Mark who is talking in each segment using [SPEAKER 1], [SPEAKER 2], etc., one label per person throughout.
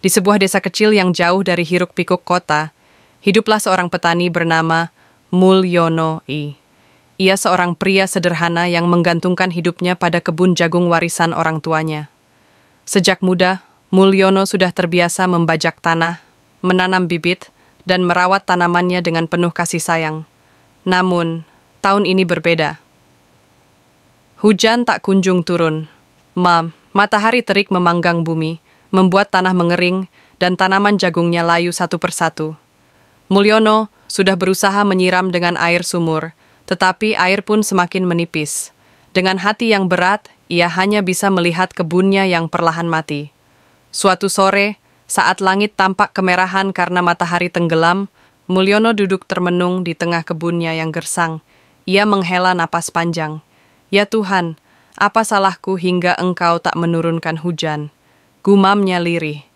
[SPEAKER 1] Di sebuah desa kecil yang jauh dari hiruk-pikuk kota, hiduplah seorang petani bernama Mulyono I. Ia seorang pria sederhana yang menggantungkan hidupnya pada kebun jagung warisan orang tuanya. Sejak muda, Mulyono sudah terbiasa membajak tanah, menanam bibit, dan merawat tanamannya dengan penuh kasih sayang. Namun, tahun ini berbeda. Hujan tak kunjung turun. Matahari terik memanggang bumi, membuat tanah mengering, dan tanaman jagungnya layu satu persatu. Mulyono sudah berusaha menyiram dengan air sumur, tetapi air pun semakin menipis. Dengan hati yang berat, ia hanya bisa melihat kebunnya yang perlahan mati. Suatu sore, saat langit tampak kemerahan karena matahari tenggelam, Mulyono duduk termenung di tengah kebunnya yang gersang. Ia menghela napas panjang. "Ya Tuhan, apa salahku hingga Engkau tak menurunkan hujan?" Gumamnya lirih.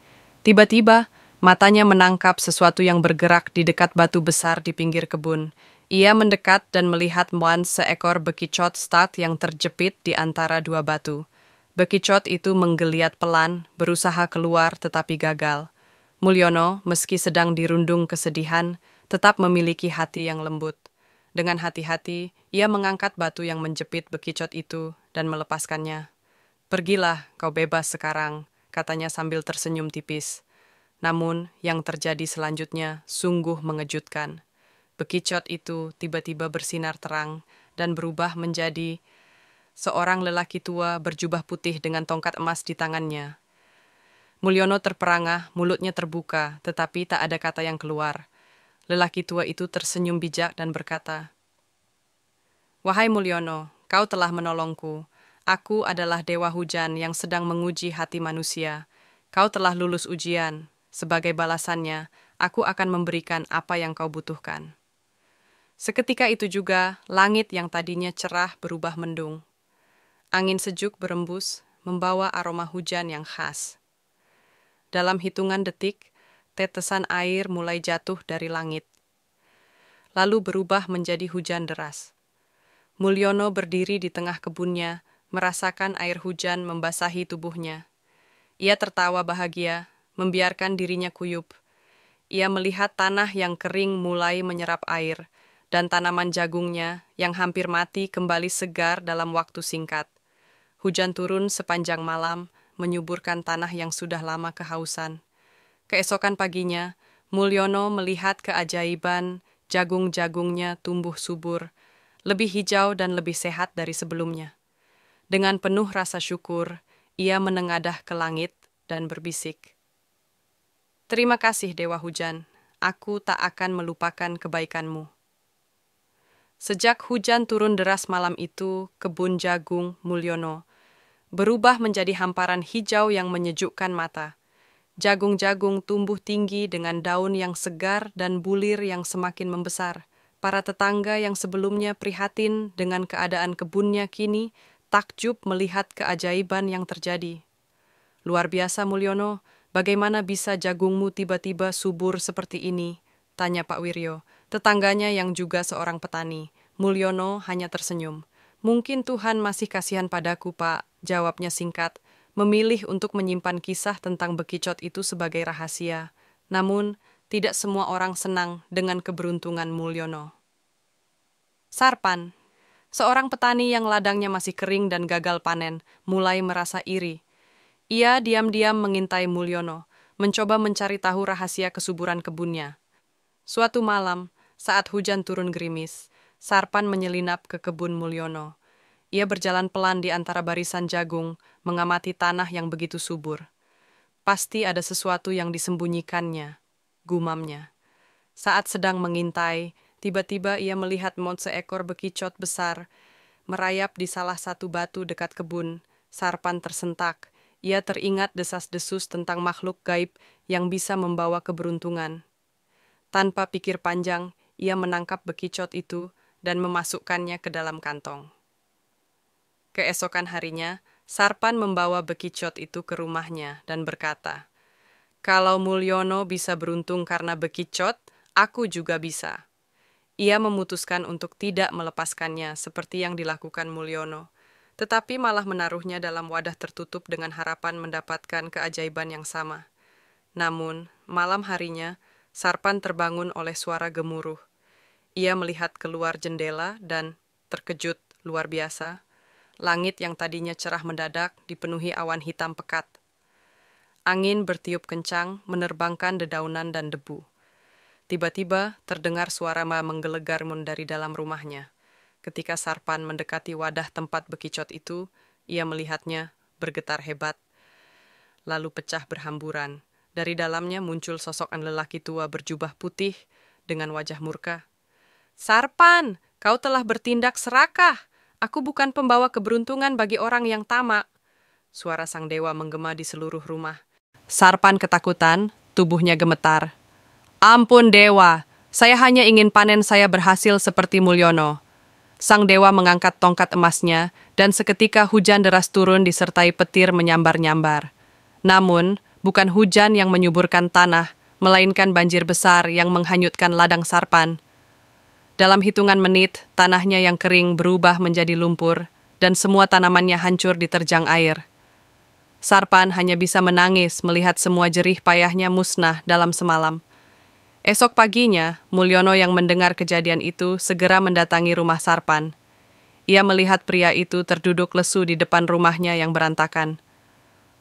[SPEAKER 1] Tiba-tiba, matanya menangkap sesuatu yang bergerak di dekat batu besar di pinggir kebun. Ia mendekat dan melihat seekor bekicot stat yang terjepit di antara dua batu. Bekicot itu menggeliat pelan, berusaha keluar tetapi gagal. Mulyono, meski sedang dirundung kesedihan, tetap memiliki hati yang lembut. Dengan hati-hati, ia mengangkat batu yang menjepit bekicot itu dan melepaskannya. "Pergilah, kau bebas sekarang," katanya sambil tersenyum tipis. Namun, yang terjadi selanjutnya sungguh mengejutkan. Bekicot itu tiba-tiba bersinar terang dan berubah menjadi seorang lelaki tua berjubah putih dengan tongkat emas di tangannya. Mulyono terperangah, mulutnya terbuka, tetapi tak ada kata yang keluar. Lelaki tua itu tersenyum bijak dan berkata, "Wahai Mulyono, kau telah menolongku. Aku adalah dewa hujan yang sedang menguji hati manusia. Kau telah lulus ujian. Sebagai balasannya, aku akan memberikan apa yang kau butuhkan." Seketika itu juga, langit yang tadinya cerah berubah mendung. Angin sejuk berembus, membawa aroma hujan yang khas. Dalam hitungan detik, tetesan air mulai jatuh dari langit, lalu berubah menjadi hujan deras. Mulyono berdiri di tengah kebunnya, merasakan air hujan membasahi tubuhnya. Ia tertawa bahagia, membiarkan dirinya kuyup. Ia melihat tanah yang kering mulai menyerap air, dan tanaman jagungnya yang hampir mati kembali segar dalam waktu singkat. Hujan turun sepanjang malam, menyuburkan tanah yang sudah lama kehausan. Keesokan paginya, Mulyono melihat keajaiban, jagung-jagungnya tumbuh subur, lebih hijau dan lebih sehat dari sebelumnya. Dengan penuh rasa syukur, ia menengadah ke langit dan berbisik, "Terima kasih, Dewa Hujan. Aku tak akan melupakan kebaikanmu." Sejak hujan turun deras malam itu, kebun jagung Mulyono berubah menjadi hamparan hijau yang menyejukkan mata. Jagung-jagung tumbuh tinggi dengan daun yang segar dan bulir yang semakin membesar. Para tetangga yang sebelumnya prihatin dengan keadaan kebunnya kini takjub melihat keajaiban yang terjadi. "Luar biasa, Mulyono. Bagaimana bisa jagungmu tiba-tiba subur seperti ini?" tanya Pak Wiryo, tetangganya yang juga seorang petani. Mulyono hanya tersenyum. "Mungkin Tuhan masih kasihan padaku, Pak," jawabnya singkat, memilih untuk menyimpan kisah tentang bekicot itu sebagai rahasia. Namun, tidak semua orang senang dengan keberuntungan Mulyono. Sarpan, seorang petani yang ladangnya masih kering dan gagal panen, mulai merasa iri. Ia diam-diam mengintai Mulyono, mencoba mencari tahu rahasia kesuburan kebunnya. Suatu malam, saat hujan turun gerimis, Sarpan menyelinap ke kebun Mulyono. Ia berjalan pelan di antara barisan jagung, mengamati tanah yang begitu subur. "Pasti ada sesuatu yang disembunyikannya," gumamnya. Saat sedang mengintai, tiba-tiba ia melihat seekor bekicot besar merayap di salah satu batu dekat kebun. Sarpan tersentak. Ia teringat desas-desus tentang makhluk gaib yang bisa membawa keberuntungan. Tanpa pikir panjang, ia menangkap bekicot itu dan memasukkannya ke dalam kantong. Keesokan harinya, Sarpan membawa bekicot itu ke rumahnya dan berkata, "Kalau Mulyono bisa beruntung karena bekicot, aku juga bisa." Ia memutuskan untuk tidak melepaskannya seperti yang dilakukan Mulyono, tetapi malah menaruhnya dalam wadah tertutup dengan harapan mendapatkan keajaiban yang sama. Namun, malam harinya, Sarpan terbangun oleh suara gemuruh. Ia melihat keluar jendela dan, terkejut luar biasa, langit yang tadinya cerah mendadak dipenuhi awan hitam pekat. Angin bertiup kencang, menerbangkan dedaunan dan debu. Tiba-tiba terdengar suara menggelegar dari dalam rumahnya. Ketika Sarpan mendekati wadah tempat bekicot itu, ia melihatnya bergetar hebat, lalu pecah berhamburan. Dari dalamnya muncul sosok lelaki tua berjubah putih dengan wajah murka. Sarpan, kau telah bertindak serakah. Aku bukan pembawa keberuntungan bagi orang yang tamak. Suara sang dewa menggema di seluruh rumah. Sarpan ketakutan, tubuhnya gemetar. Ampun dewa, saya hanya ingin panen saya berhasil seperti Mulyono. Sang dewa mengangkat tongkat emasnya, dan seketika hujan deras turun disertai petir menyambar-nyambar. Namun, bukan hujan yang menyuburkan tanah, melainkan banjir besar yang menghanyutkan ladang Sarpan. Dalam hitungan menit, tanahnya yang kering berubah menjadi lumpur, dan semua tanamannya hancur diterjang air. Sarpan hanya bisa menangis melihat semua jerih payahnya musnah dalam semalam. Esok paginya, Mulyono yang mendengar kejadian itu segera mendatangi rumah Sarpan. Ia melihat pria itu terduduk lesu di depan rumahnya yang berantakan.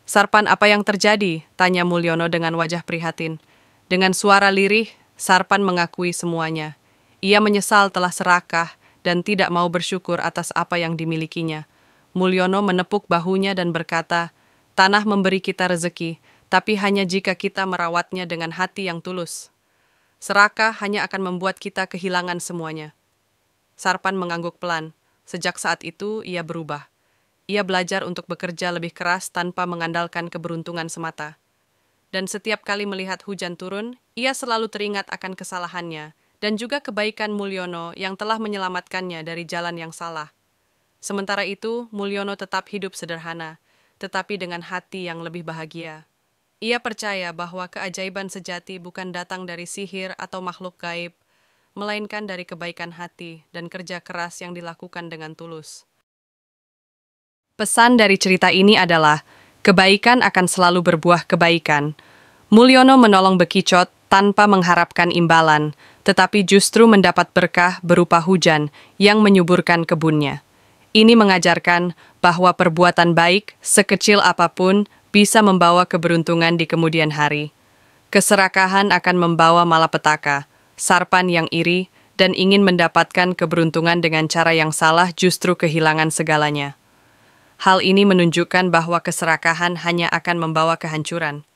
[SPEAKER 1] Sarpan, apa yang terjadi? Tanya Mulyono dengan wajah prihatin. Dengan suara lirih, Sarpan mengakui semuanya. Ia menyesal telah serakah dan tidak mau bersyukur atas apa yang dimilikinya. Mulyono menepuk bahunya dan berkata, tanah memberi kita rezeki, tapi hanya jika kita merawatnya dengan hati yang tulus. Serakah hanya akan membuat kita kehilangan semuanya. Sarpan mengangguk pelan. Sejak saat itu, ia berubah. Ia belajar untuk bekerja lebih keras tanpa mengandalkan keberuntungan semata. Dan setiap kali melihat hujan turun, ia selalu teringat akan kesalahannya dan juga kebaikan Mulyono yang telah menyelamatkannya dari jalan yang salah. Sementara itu, Mulyono tetap hidup sederhana, tetapi dengan hati yang lebih bahagia. Ia percaya bahwa keajaiban sejati bukan datang dari sihir atau makhluk gaib, melainkan dari kebaikan hati dan kerja keras yang dilakukan dengan tulus. Pesan dari cerita ini adalah, kebaikan akan selalu berbuah kebaikan. Mulyono menolong bekicot tanpa mengharapkan imbalan, tetapi justru mendapat berkah berupa hujan yang menyuburkan kebunnya. Ini mengajarkan bahwa perbuatan baik, sekecil apapun, bisa membawa keberuntungan di kemudian hari. Keserakahan akan membawa malapetaka. Sarpan yang iri dan ingin mendapatkan keberuntungan dengan cara yang salah justru kehilangan segalanya. Hal ini menunjukkan bahwa keserakahan hanya akan membawa kehancuran.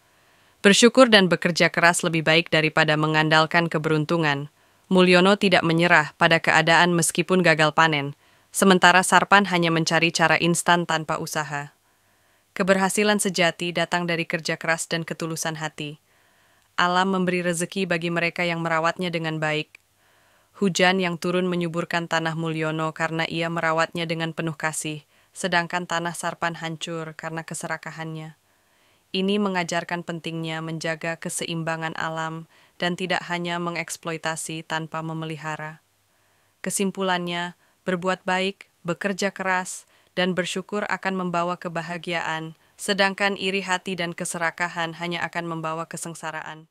[SPEAKER 1] Bersyukur dan bekerja keras lebih baik daripada mengandalkan keberuntungan. Mulyono tidak menyerah pada keadaan meskipun gagal panen, sementara Sarpan hanya mencari cara instan tanpa usaha. Keberhasilan sejati datang dari kerja keras dan ketulusan hati. Alam memberi rezeki bagi mereka yang merawatnya dengan baik. Hujan yang turun menyuburkan tanah Mulyono karena ia merawatnya dengan penuh kasih, sedangkan tanah Sarpan hancur karena keserakahannya. Ini mengajarkan pentingnya menjaga keseimbangan alam dan tidak hanya mengeksploitasi tanpa memelihara. Kesimpulannya, berbuat baik, bekerja keras, dan bersyukur akan membawa kebahagiaan, sedangkan iri hati dan keserakahan hanya akan membawa kesengsaraan.